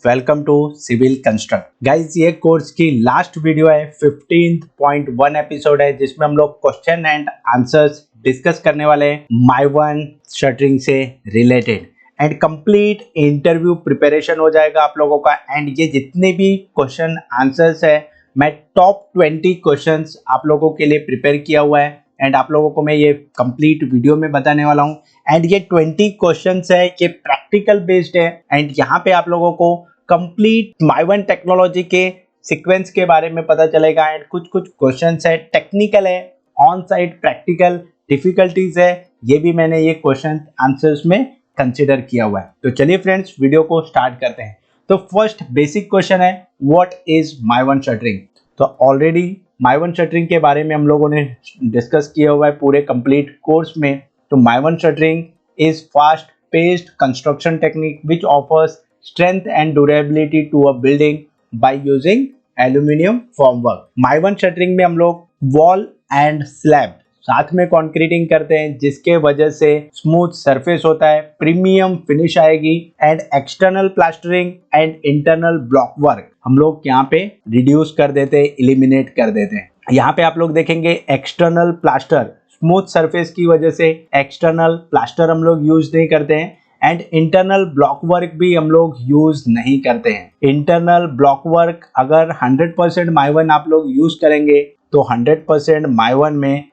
Welcome to civil construct. Guys ये course की last video है, 15.1 एपिसोड है, जिसमें हम लोग क्वेश्चन एंड आंसर्स डिस्कस करने वाले हैं माइवन शटरिंग से related and complete interview preparation हो जाएगा आप लोगों का। एंड ये जितने भी क्वेश्चन आंसर्स है, मैं टॉप 20 क्वेश्चंस आप लोगों के लिए प्रिपेयर किया हुआ है एंड आप लोगों को मैं ये कंप्लीट वीडियो में बताने वाला हूँ। एंड ये 20 क्वेश्चंस है, ये प्रैक्टिकल बेस्ड है एंड यहाँ पे आप लोगों को कंप्लीट माइवन टेक्नोलॉजी के सीक्वेंस के बारे में पता चलेगा। एंड कुछ क्वेश्चंस है टेक्निकल है, ऑन साइट प्रैक्टिकल डिफिकल्टीज है, ये भी मैंने ये क्वेश्चन आंसर्स में कंसिडर किया हुआ है। तो चलिए फ्रेंड्स, वीडियो को स्टार्ट करते हैं। तो फर्स्ट बेसिक क्वेश्चन है, व्हाट इज माइवन शटरिंग। तो ऑलरेडी माइवन शटरिंग के बारे में हम लोगों ने डिस्कस किया हुआ है पूरे कंप्लीट कोर्स में। तो Mivan shuttering is fast paced construction technique which offers strength and durability to a building by using aluminium formwork. Mivan shuttering में हम लोग वॉल एंड स्लैब साथ में कंक्रीटिंग करते हैं, जिसके वजह से स्मूथ सरफेस होता है, प्रीमियम फिनिश आएगी and external plastering and internal block work हम लोग यहाँ पे रिड्यूस कर देते हैं, एलिमिनेट कर देते हैं। यहाँ पे आप लोग देखेंगे एक्सटर्नल प्लास्टर, स्मूथ सरफेस की वजह से एक्सटर्नल प्लास्टर हम लोग यूज नहीं करते हैं एंड इंटरनल ब्लॉक वर्क भी हम लोग यूज नहीं करते हैं। इंटरनल ब्लॉक वर्क अगर 100% माइवन आप लोग यूज करेंगे तो 100% माइवन में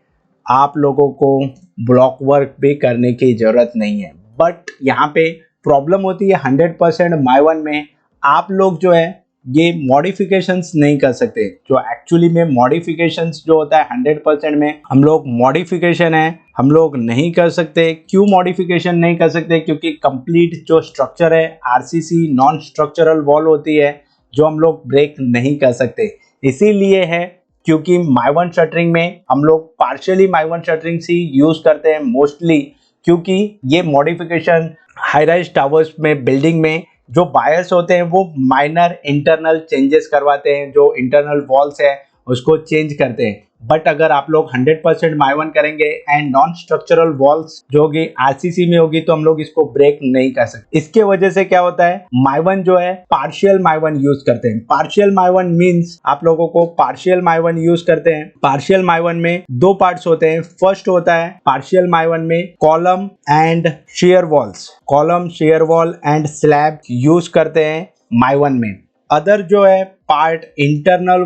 आप लोगों को ब्लॉक वर्क भी करने की जरूरत नहीं है। बट यहाँ पे प्रॉब्लम होती है 100% माइवन में आप लोग जो है ये मॉडिफिकेशंस नहीं कर सकते। जो एक्चुअली में मॉडिफिकेशंस जो होता है 100% में हम लोग मॉडिफिकेशन है हम लोग नहीं कर सकते। क्यों मॉडिफिकेशन नहीं कर सकते? क्योंकि कंप्लीट जो स्ट्रक्चर है आरसीसी नॉन स्ट्रक्चरल वॉल होती है जो हम लोग ब्रेक नहीं कर सकते। इसीलिए है क्योंकि माइवन शटरिंग में हम लोग पार्शियली माइवन शटरिंग से यूज करते हैं मोस्टली, क्योंकि ये मॉडिफिकेशन हाई राइज टावर्स में बिल्डिंग में जो बायर्स होते हैं वो माइनर इंटरनल चेंजेस करवाते हैं, जो इंटरनल वॉल्स है उसको चेंज करते हैं। बट अगर आप लोग 100% माइवन करेंगे एंड नॉन स्ट्रक्चरल वॉल्स जो होगी आरसीसी में होगी तो हम लोग इसको ब्रेक नहीं कर सकते। इसके वजह से क्या होता है, माइवन जो है पार्शियल माइवन यूज करते हैं। पार्शियल माइवन मींस आप लोगों को पार्शियल माइवन यूज करते हैं। पार्शियल माइवन में दो पार्ट्स होते हैं। फर्स्ट होता है पार्शियल माइवन में column and share walls, column share wall and slab use करते हैं माइवन में। अदर जो है पार्ट इंटरनल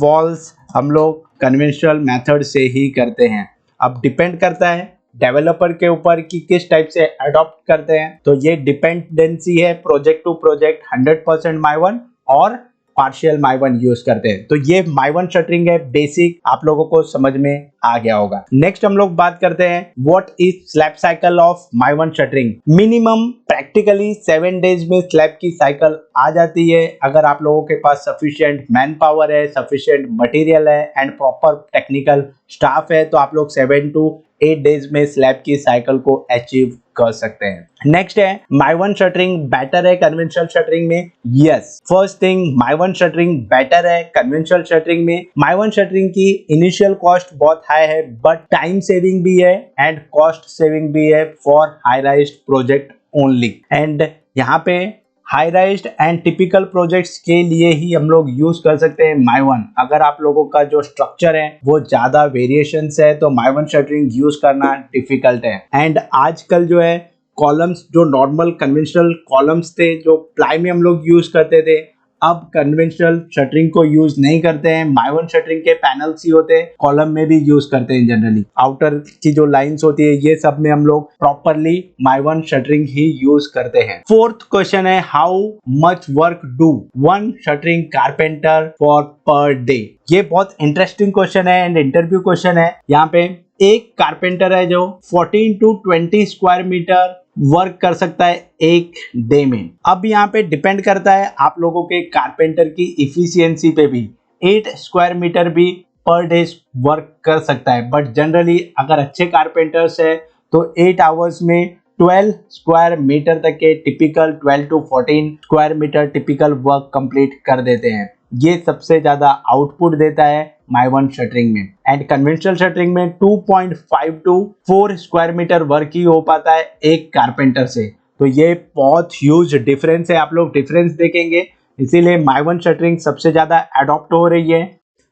वॉल्स हम लोग कन्वेंशनल मेथड से ही करते हैं। अब डिपेंड करता है डेवलपर के ऊपर कि किस टाइप से अडॉप्ट करते हैं। तो ये डिपेंडेंसी है प्रोजेक्ट टू प्रोजेक्ट, 100% माइवन और पार्शियल माइवन यूज करते हैं। तो ये माइवन शटरिंग है, बेसिक आप लोगों को समझ में आ गया होगा। नेक्स्ट हम लोग बात करते हैं what is slab cycle of माइवन shuttering. Minimum practically 7 days में स्लैब की साइकिल आ जाती है अगर आप लोगों के पास सफिशिएंट मैन पावर है, सफिशिएंट मटेरियल है एंड प्रॉपर टेक्निकल स्टाफ है, तो आप लोग 7 to 8 डेज में स्लैब की साइकिल को अचीव कर सकते हैं। नेक्स्ट है माइवन शटरिंग बेटर है कन्वेंशनल शटरिंग में। Yes, first thing माइवन shuttering better है कन्वेंशनल शटरिंग में। माइवन शटरिंग की इनिशियल कॉस्ट बहुत हाई है बट टाइम सेविंग भी है एंड कॉस्ट सेविंग भी है for high राइज्ड project only. And यहाँ पे हाई राइज्ड एंड टिपिकल प्रोजेक्ट्स के लिए ही हम लोग यूज कर सकते हैं माइवन। अगर आप लोगों का जो स्ट्रक्चर है वो ज्यादा वेरिएशंस है तो माइवन शटरिंग यूज करना डिफिकल्ट है। एंड आजकल जो है कॉलम्स, जो नॉर्मल कन्वेंशनल कॉलम्स थे जो प्लाई में हम लोग यूज करते थे, अब कन्वेंशनल शटरिंग को यूज नहीं करते हैं। माइवन शटरिंग के पैनल्स ही होते हैं, कॉलम में भी यूज करते हैं जनरली। आउटर की जो लाइंस होती है ये सब में हम लोग प्रॉपरली माइवन शटरिंग ही यूज करते हैं। फोर्थ क्वेश्चन है, how much work do one shuttering carpenter for per day. ये बहुत इंटरेस्टिंग क्वेश्चन है एंड इंटरव्यू क्वेश्चन है। यहाँ पे एक कारपेंटर है जो 14 to 20 स्क्वायर मीटर वर्क कर सकता है एक डे में। अब यहाँ पे डिपेंड करता है आप लोगों के कारपेंटर की इफिशियंसी पे भी। 8 स्क्वायर मीटर भी पर डे वर्क कर सकता है, बट जनरली अगर अच्छे कारपेंटर्स है तो 8 आवर्स में 12 स्क्वायर मीटर तक के typical 12 to 14 square metre typical work complete कर देते हैं। ये सबसे ज्यादा आउटपुट देता है माइवन शटरिंग में। एंड कन्वेंशनल शटरिंग में 2.5 to 4 स्क्वायर मीटर वर्क ही हो पाता है एक कारपेंटर से। तो ये बहुत ह्यूज डिफरेंस है, आप लोग डिफरेंस देखेंगे, इसीलिए माई वन शटरिंग सबसे ज्यादा अडॉप्ट हो रही है।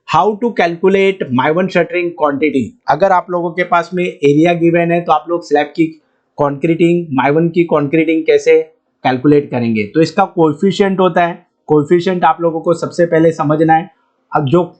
How to calculate Mivan shuttering quantity. अगर आप लोगों के पास में एरिया गिवन है तो आप लोग स्लैब की कॉन्क्रीटिंग, माई वन की कॉन्क्रीटिंग कैसे कैलकुलेट करेंगे। तो इसका कोएफिशिएंट होता है, कोएफिशिएंट आप लोगों को सबसे पहले समझना है। अब जो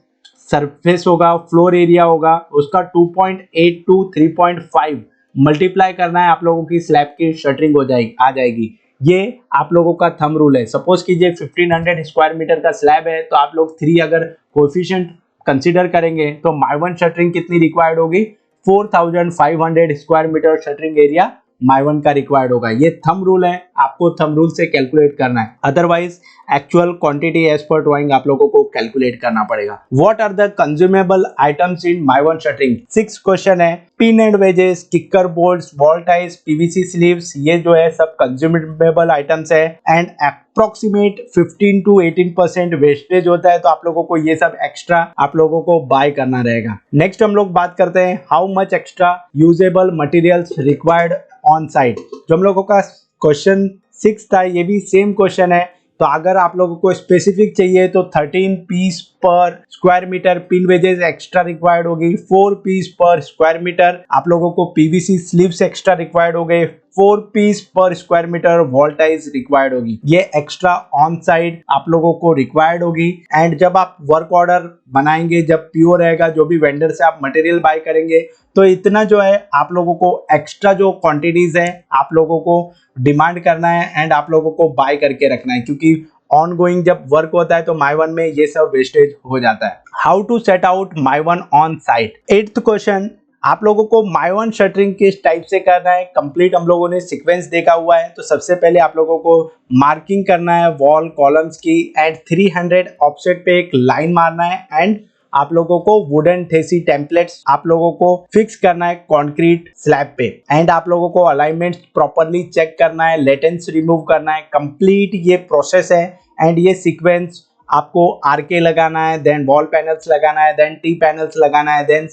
सरफेस होगा, फ्लोर एरिया होगा, उसका 2.8 टू 3.5 मल्टीप्लाई करना है, आप लोगों की स्लैब की शटरिंग आ जाएगी। ये आप लोगों का थंब रूल है। सपोज कीजिए 1500 स्क्वायर मीटर का स्लैब है, तो आप लोग 3 अगर कोएफिशिएंट कंसीडर करेंगे तो माई वन शटरिंग कितनी रिक्वायर्ड होगी, 4500 square metre shuttering area Mivan का रिक्वायर्ड होगा। ये थंब रूल है, आपको थंब रूल से कैलकुलेट करना है, otherwise actual quantity as per drawing आप लोगों को कैलकुलेट करना पड़ेगा। What are the consumable items in Mivan shuttering. 6 question है। Pin and wedges, kicker bolts, wall ties, PVC sleeves, ये जो है सब कंज्यूमेबल आइटम्स है। एंड अप्रोक्सीमेट 15 टू 18% वेस्टेज होता है, तो आप लोगों को ये सब एक्स्ट्रा आप लोगों को बाय करना रहेगा। नेक्स्ट हम लोग बात करते हैं how much extra usable materials required on site. जो हम लोगों का क्वेश्चन 6 था, ये भी सेम क्वेश्चन है। तो अगर आप लोगों को स्पेसिफिक चाहिए तो 13 piece per square metre pin wedges extra required होगी, 4 पीस पर स्क्वायर मीटर आप लोगों को पीवीसी स्लीव्स एक्स्ट्रा रिक्वायर्ड हो गए, 4 piece per square metre wall ties required होगी। ये एक्स्ट्रा ऑन साइड आप लोगों को रिक्वायर्ड होगी। एंड जब आप वर्क ऑर्डर बनाएंगे, जब पीओ रहेगा, जो भी वेंडर से आप मटेरियल बाय करेंगे, तो इतना जो है आप लोगों को एक्स्ट्रा जो क्वांटिटीज है आप लोगों को डिमांड करना है एंड आप लोगों को बाय करके रखना है, क्योंकि ऑन गोइंग जब वर्क होता है तो माई वन में ये सब वेस्टेज हो जाता है। How to set out Mivan on site. 8th question, आप लोगों को माई वन शटरिंग किस टाइप से करना है, कंप्लीट हम लोगों ने सीक्वेंस देखा हुआ है। तो सबसे पहले आप लोगों को मार्किंग करना है वॉल कॉलम्स की एंड 300 ऑफसेट पे एक लाइन मारना है। एंड आप लोगों को वुडन थेसी टेम्पलेट्स आप लोगों को फिक्स करना है कंक्रीट स्लैब पे। एंड आप लोगों को अलाइनमेंट प्रॉपर्ली चेक करना है, लेटेंस रिमूव करना है। कंप्लीट ये प्रोसेस है एंड ये सीक्वेंस आपको आरके लगाना है, देन वॉल पैनल्स लगाना है, देन टी पैनल्स लगाना है, देन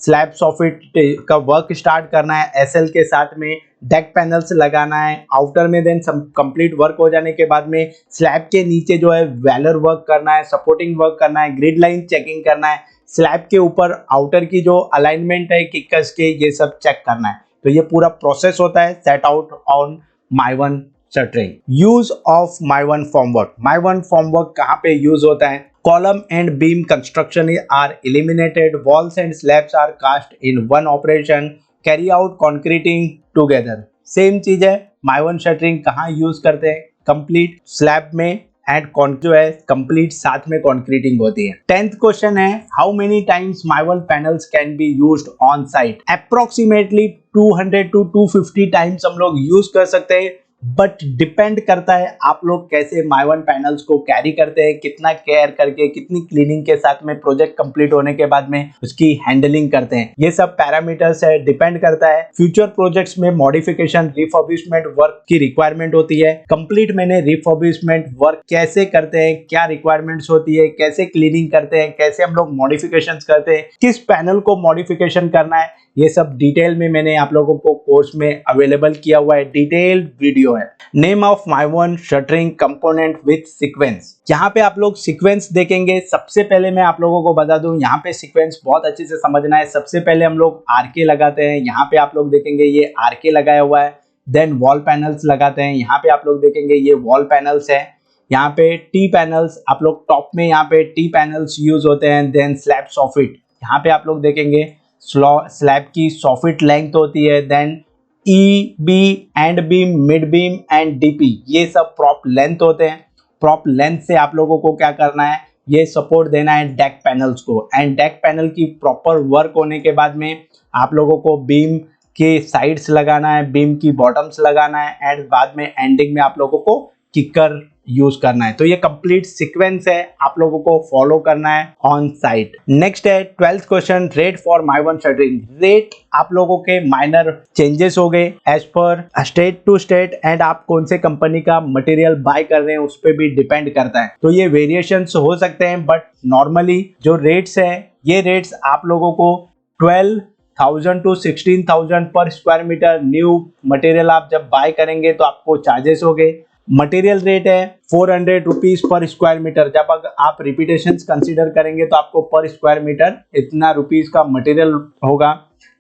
स्लैब सॉफिट का वर्क स्टार्ट करना है एसएल के साथ में, डेक पैनल्स लगाना है आउटर में। देन कंप्लीट वर्क हो जाने के बाद में स्लैब के नीचे जो है वेलर वर्क करना है, सपोर्टिंग वर्क करना है, ग्रिड लाइन चेकिंग करना है, स्लैब के ऊपर आउटर की जो अलाइनमेंट है किकर्स के, ये सब चेक करना है। तो ये पूरा प्रोसेस होता है set out on my one shuttering. Use of my one formwork. My one formwork कहाँ पे यूज होता है। Column and beam construction are eliminated. Walls and slabs are cast in one operation. Carry out concreting together. Same चीज है। My one shuttering कहाँ use करते हैं, complete slab में एंड जो है कंप्लीट साथ में कॉन्क्रीटिंग होती है। 10th क्वेश्चन है how many times Mivan panels can be used on site. Approximately 200 to 250 times हम लोग यूज कर सकते हैं, बट डिपेंड करता है आप लोग कैसे माई वन पैनल्स को कैरी करते हैं, कितना केयर करके, कितनी क्लीनिंग के साथ में प्रोजेक्ट कंप्लीट होने के बाद में उसकी हैंडलिंग करते हैं। ये सब पैरामीटर्स है, डिपेंड करता है। फ्यूचर प्रोजेक्ट्स में मॉडिफिकेशन रिफर्बिशमेंट वर्क की रिक्वायरमेंट होती है। कंप्लीट मैंने रिफर्बिशमेंट वर्क कैसे करते हैं, क्या रिक्वायरमेंट्स होती है, कैसे क्लीनिंग करते हैं, कैसे हम लोग मॉडिफिकेशन करते हैं, किस पैनल को मॉडिफिकेशन करना है, ये सब डिटेल में मैंने आप लोगों को कोर्स में अवेलेबल किया हुआ है, डिटेल्ड वीडियो है। Name of my one shuttering component with sequence. यहाँ पे आप लोग सीक्वेंस देखेंगे। सबसे पहले मैं आप लोगों को बता दूं, यहाँ पे सीक्वेंस बहुत अच्छे से समझना है। सबसे पहले हम लोग आरके लगाते हैं। यहाँ पे आप लोग देखेंगे ये आरके लगाया हुआ है। देन वॉल पैनल्स लगाते हैं। यहाँ पे आप लोग देखेंगे ये वॉल पैनल्स है। यहाँ पे टी पैनल्स आप लोग टॉप में, यहाँ पे टी पैनल्स यूज होते हैं। देन स्लैब सॉफिट, यहाँ पे आप लोग देखेंगे स्लैब की सॉफिट लेंथ होती है। Then E B and beam, mid beam and DP, ये सब प्रॉप लेंथ होते हैं। प्रॉप लेंथ से आप लोगों को क्या करना है, ये सपोर्ट देना है डेक पैनल्स को। एंड डेक पैनल की प्रॉपर वर्क होने के बाद में आप लोगों को बीम के साइड्स लगाना है, बीम की बॉटम्स लगाना है एंड बाद में एंडिंग में आप लोगों को किकर यूज करना है। तो ये कंप्लीट सीक्वेंस है, आप लोगों को फॉलो करना है ऑन साइट। नेक्स्ट है 12th question, rate for my one shuttering. Rate आप लोगों के माइनर चेंजेस हो गए as per state to state and आप कौन से कंपनी का मटेरियल बाय कर रहे हैं उस पर भी डिपेंड करता है। तो ये वेरिएशंस हो सकते हैं, बट नॉर्मली जो रेट्स है, ये रेट्स आप लोगों को 12 1000 to 16,000 पर स्क्वायर मीटर न्यू मटेरियल आप जब बाय करेंगे तो आपको चार्जेस हो गए। मटेरियल रेट है 400 रुपीज पर स्क्वायर मीटर। जब अगर आप रिपीटेशन कंसीडर करेंगे तो आपको पर स्क्वायर मीटर इतना रुपीज का मटेरियल होगा।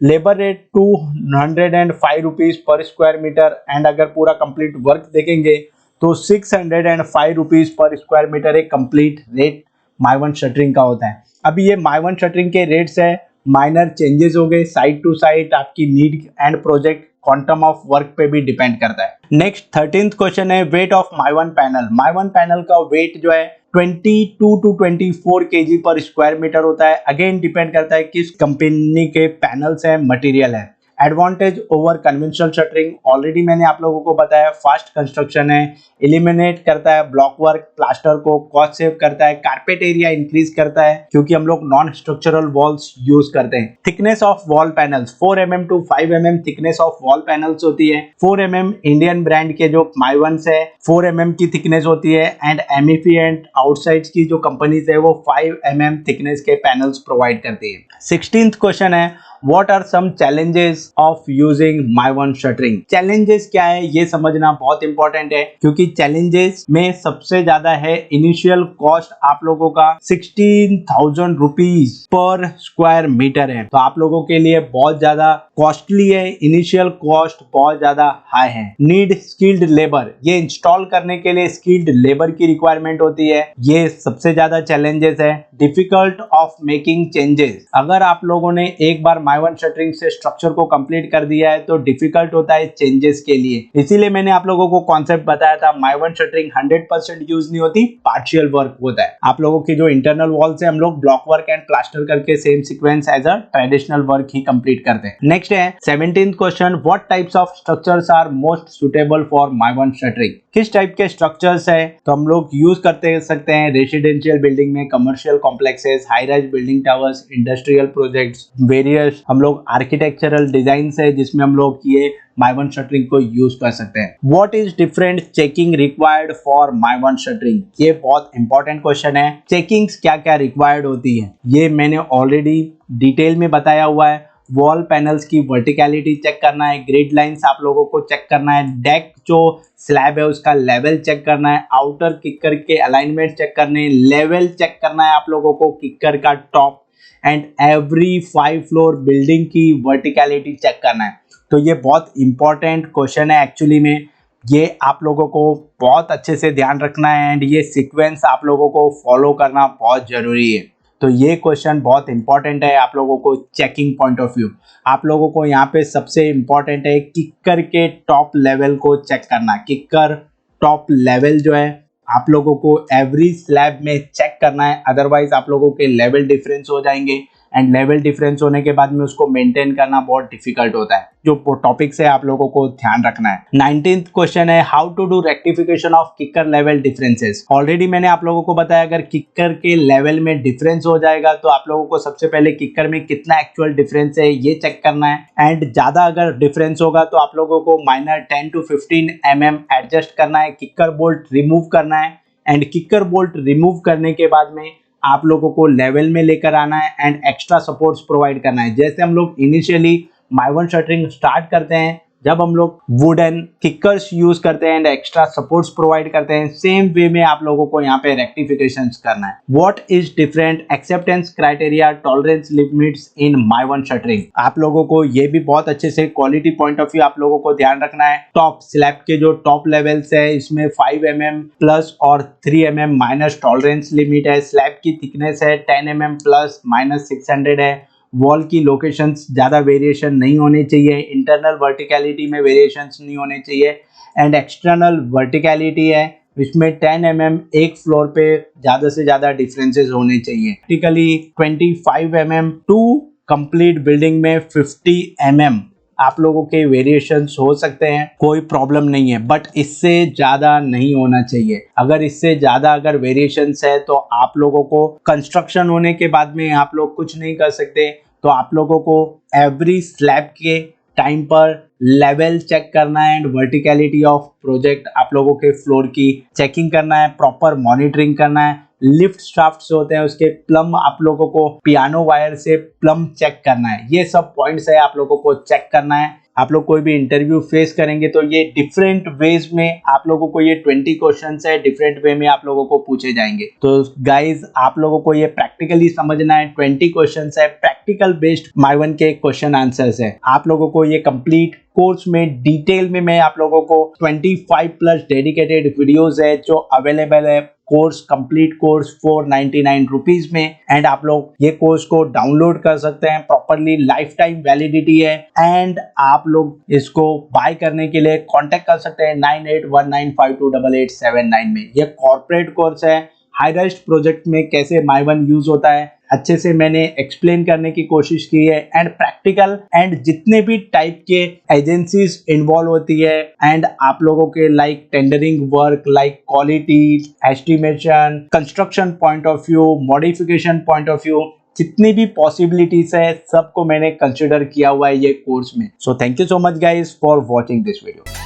Labour rate 205 rupees per square metre and अगर पूरा कंप्लीट वर्क देखेंगे तो 605 रुपीज पर स्क्वायर मीटर एक complete rate Mivan shuttering का होता है। अभी ये माय वन शटरिंग के रेट्स है, माइनर चेंजेस हो गए साइट टू साइट, आपकी need and project quantum of work पे भी डिपेंड करता है। नेक्स्ट 13th क्वेश्चन है weight of my one panel. My one panel का वेट जो है 22 टू 24 केजी पर स्क्वायर मीटर होता है। अगेन डिपेंड करता है किस कंपनी के पैनल्स है, मटेरियल है। Advantage over conventional shuttering already मैंने आप लोगों को बताया, फास्ट कंस्ट्रक्शन है, एलिमिनेट करता है ब्लॉक वर्क प्लास्टर को, कॉस्ट सेव करता है, कारपेट एरिया इंक्रीज करता है क्योंकि हम लोग नॉन स्ट्रक्चरल वॉल्स यूज करते हैं। Thickness of wall panels 4 mm to 5 mm thickness of wall panels होती है। 4 mm इंडियन ब्रांड के जो माय वंस है 4 mm की थिकनेस होती है एंड एमईपी एंड आउटसाइड की जो कंपनीज है वो 5 mm थिकनेस के पैनल्स प्रोवाइड करती है। 16th क्वेश्चन है What are some challenges of using my one shuttering? Challenges क्या है ये समझना बहुत इंपॉर्टेंट है क्योंकि challenges में सबसे ज्यादा है इनिशियल कॉस्ट आप लोगों का 16,000 रुपीज पर स्क्वायर मीटर है, तो आप लोगों के लिए बहुत ज्यादा कॉस्टली है, इनिशियल कॉस्ट बहुत ज्यादा हाई है। नीड स्किल्ड लेबर, ये इंस्टॉल करने के लिए स्किल्ड लेबर की रिक्वायरमेंट होती है, ये सबसे ज्यादा चैलेंजेस है। डिफिकल्ट ऑफ मेकिंग चेंजेस, अगर आप लोगों ने एक बार माय वन शटरिंग से स्ट्रक्चर को कंप्लीट कर दिया है तो डिफिकल्ट होता है चेंजेस के लिए, इसीलिए मैंने आप लोगों को कॉन्सेप्ट बताया था माय वन शटरिंग 100% यूज नहीं होती, पार्शियल वर्क होता है। आप लोगों की जो इंटरनल वॉल से हम लोग ब्लॉक वर्क एंड प्लास्टर करके same sequence as a traditional work ही कंप्लीट करते हैं। नेक्स्ट है 17th question, what types of structures are most suitable for Mivan shuttering. किस टाइप के स्ट्रक्चर्स है तो हम लोग यूज करते सकते हैं रेसिडेंशियल बिल्डिंग में, commercial complexes, high rise building towers, industrial projects, various हम लोग आर्किटेक्चरल डिजाइन है जिसमें हम लोग ये माय वन शटरिंग को यूज कर सकते हैं। What is different checking required for Mivan shuttering, ये बहुत इंपॉर्टेंट क्वेश्चन है। चेकिंग्स क्या क्या रिक्वायर्ड होती है ये मैंने ऑलरेडी डिटेल में बताया हुआ है। वॉल पैनल्स की वर्टिकलिटी चेक करना है, ग्रिड लाइंस आप लोगों को चेक करना है, डेक जो स्लैब है उसका लेवल चेक करना है, आउटर किकर के अलाइनमेंट चेक करने हैं, लेवल चेक करना है आप लोगों को किकर का top, and every 5 floor building की वर्टिकलिटी चेक करना है। तो ये बहुत इंपॉर्टेंट क्वेश्चन है एक्चुअली में, ये आप लोगों को बहुत अच्छे से ध्यान रखना है एंड ये सीक्वेंस आप लोगों को फॉलो करना बहुत जरूरी है। तो ये क्वेश्चन बहुत इंपॉर्टेंट है आप लोगों को चेकिंग पॉइंट ऑफ व्यू। आप लोगों को यहाँ पे सबसे इंपॉर्टेंट है किकर के टॉप लेवल को चेक करना। किकर टॉप लेवल जो है आप लोगों को एवरी स्लैब में चेक करना है, अदरवाइज आप लोगों के लेवल डिफरेंस हो जाएंगे एंड लेवल डिफरेंस होने के बाद में उसको मेंटेन करना बहुत डिफिकल्ट होता है। जो टॉपिक्स है आप लोगों को ध्यान रखना है। 19th क्वेश्चन है how to do rectification of kicker level differences. Already मैंने आप लोगों को बताया अगर किकर के लेवल में डिफरेंस हो जाएगा तो आप लोगों को सबसे पहले किकर में कितना एक्चुअल डिफरेंस है ये चेक करना है, एंड ज्यादा अगर डिफरेंस होगा तो आप लोगों को माइनर 10 to 15 mm एडजस्ट करना है, किकर बोल्ट रिमूव करना है, एंड किकर बोल्ट रिमूव करने के बाद में आप लोगों को लेवल में लेकर आना है एंड एक्स्ट्रा सपोर्ट्स प्रोवाइड करना है। जैसे हम लोग initially my one shuttering start करते हैं जब हम लोग वुडन किकर्स यूज करते हैं एंड एक्स्ट्रा सपोर्ट्स प्रोवाइड करते हैं, सेम वे में आप लोगों को यहाँ पे रेक्टिफिकेशंस करना है। What is different acceptance criteria tolerance limits in my one shuttering. आप लोगों को ये भी बहुत अच्छे से क्वालिटी पॉइंट ऑफ व्यू आप लोगों को ध्यान रखना है। टॉप स्लैब के जो टॉप लेवल्स है इसमें 5 mm प्लस और 3 mm माइनस टॉलरेंस लिमिट है। स्लैब की थिकनेस है 10 mm प्लस माइनस 600 है। वॉल की लोकेशंस ज़्यादा वेरिएशन नहीं होने चाहिए, इंटरनल वर्टिकलिटी में वेरिएशंस नहीं होने चाहिए, एंड एक्सटर्नल वर्टिकलिटी है इसमें 10 mm एक फ्लोर पे ज़्यादा से ज़्यादा डिफरेंसेस होने चाहिए। टिकली 25 mm टू कंप्लीट बिल्डिंग में 50 mm आप लोगों के वेरिएशंस हो सकते हैं, कोई प्रॉब्लम नहीं है, बट इससे ज्यादा नहीं होना चाहिए। अगर इससे ज्यादा अगर वेरिएशंस है तो आप लोगों को कंस्ट्रक्शन होने के बाद में आप लोग कुछ नहीं कर सकते, तो आप लोगों को एवरी स्लैब के टाइम पर लेवल चेक करना है एंड वर्टिकलिटी ऑफ प्रोजेक्ट आप लोगों के फ्लोर की चेकिंग करना है, प्रॉपर मॉनिटरिंग करना है, लिफ्ट शाफ्ट होते हैं उसके प्लम आप लोगों को पियानो वायर से प्लम चेक करना है। ये सब पॉइंट्स है आप लोगों को चेक करना है। आप लोग कोई भी इंटरव्यू फेस करेंगे तो ये डिफरेंट वेज में आप लोगों को ये 20 क्वेश्चंस है डिफरेंट वे में आप लोगों को पूछे जाएंगे। तो गाइज आप लोगों को ये प्रैक्टिकली समझना है। 20 क्वेश्चंस है प्रैक्टिकल बेस्ड माइवन के क्वेश्चन आंसर्स है। आप लोगों को ये कंप्लीट कोर्स में डिटेल में मैं आप लोगों को 25 प्लस डेडिकेटेड वीडियोस है जो अवेलेबल है कोर्स कंप्लीट कोर्स 499 रुपीज में। एंड आप लोग ये कोर्स को डाउनलोड कर सकते हैं, प्रॉपरली लाइफ टाइम वैलिडिटी है। एंड आप लोग इसको बाय करने के लिए कांटेक्ट कर सकते हैं 9819528879 में। ये कॉर्पोरेट कोर्स है। हाईराइज्ड प्रोजेक्ट में कैसे माइवन यूज होता है अच्छे से मैंने एक्सप्लेन करने की कोशिश की है। एंड प्रैक्टिकल एंड जितने भी टाइप के एजेंसीज इन्वॉल्व होती है एंड आप लोगों के like tendering work, like quality estimation, construction point of view, modification point of view, जितनी भी पॉसिबिलिटीज है सबको मैंने कंसिडर किया हुआ है ये कोर्स में। So thank you so much guys for watching this video.